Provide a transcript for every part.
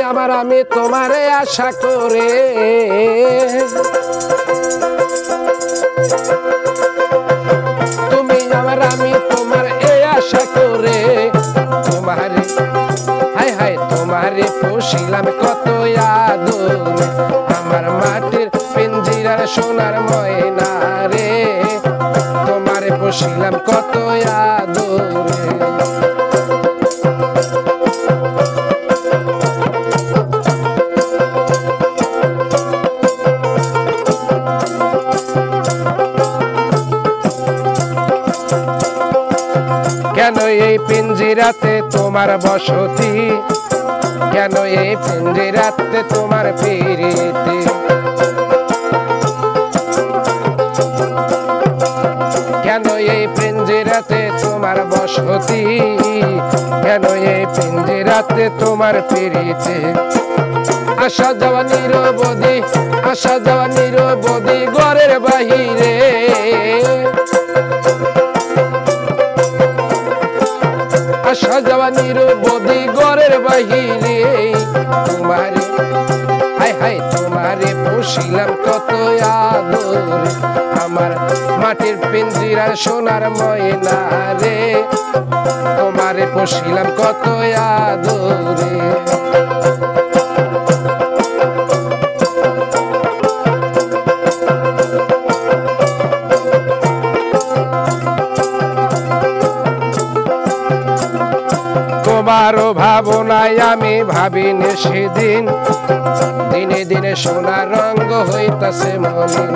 আমার আমি তোমারে আশা করে তুমি আমার আমি তোমার এই আশা করে তোমারে হাই হাই তোমারে পুষিলাম কত আদর আমার মাটির পিঞ্জিরার সোনার ময়না রে তোমারে পুষিলাম কত আদর কেন এই পিঞ্জিরাতে তোমার বসতি কেন এই পিঞ্জিরাতে তোমার প্রীতি কেন এই পিঞ্জিরাতে তোমার বসতি কেন এই পিঞ্জিরাতে তোমার প্রীতি আসা যাওয়া নিরবধি আসা যাওয়া নিরবধি ঘরের বাহিরে আসা যাওয়া নিরবধি ঘরের বাহিরে তোমারে হাই হাই তোমারে পুষিলাম কত আদর আমার মাটির পিঞ্জিরার সোনার ময়না রে তোমারে পুষিলাম কত আদরে তোমারও ভাবনায় আমি ভাবিনি সেদিন দিনে দিনে সোনার রঙ হইতাছে মলিন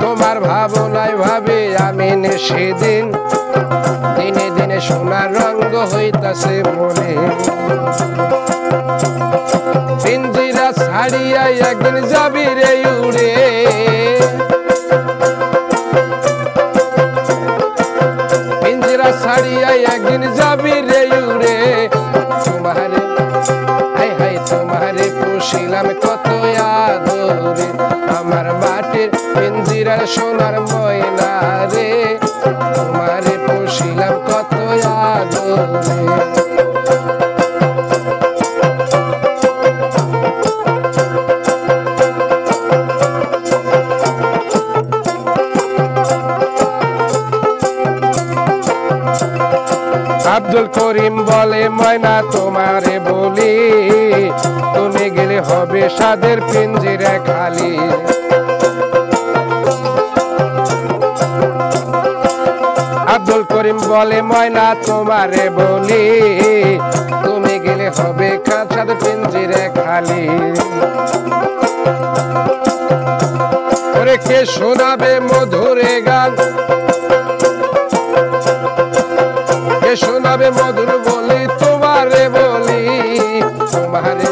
তোমার ভাবনায় ভাবি আমি সেদিন দিনে দিনে সোনার রঙ হইতাছে মলিন পিঞ্জিরা ছাড়িয়া একদিন যাবি রে উড়ে ছাড়িয়া একদিন যাবি রে উড়ে তোমারে হাই হাই তোমারে পুষিলাম কত আদরে আমার মাটির পিঞ্জিরার সোনার ময়না রে তোমারে পুষিলাম কত আদরে আব্দুল করিম বলে ময়না তোমারে বলি তুমি গেলে হবে সাদের পিঞ্জিরা খালি আব্দুল করিম বলে ময়না তোমারে বলি তুমি গেলে হবে সাদের পিঞ্জিরা খালি ওরে কে শোনাবে মধুরে গান শোনাবে মধুর বলি তোমারে বলি তোমারে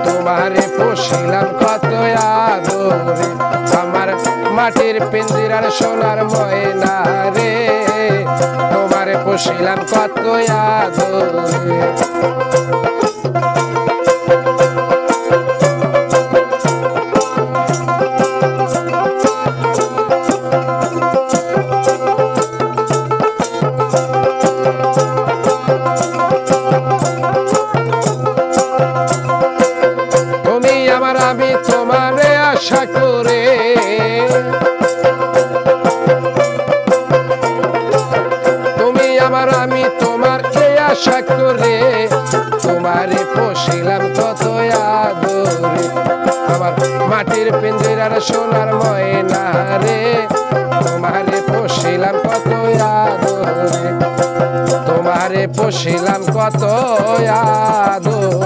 তোমারে পুষিলাম কত আদরে আমার মাটির পিঞ্জিরার সোনার ময়না রে তোমারে পুষিলাম কত আদরে আমি তোমারে আশা করে তুমি আমার আমি তোমার এই আশা করে তোমারে পুষিলাম কত আদরে আমার মাটির পিঞ্জিরার সোনার ময়না রে তোমারে পুষিলাম কত আদরে তোমারে পুষিলাম কত আদরে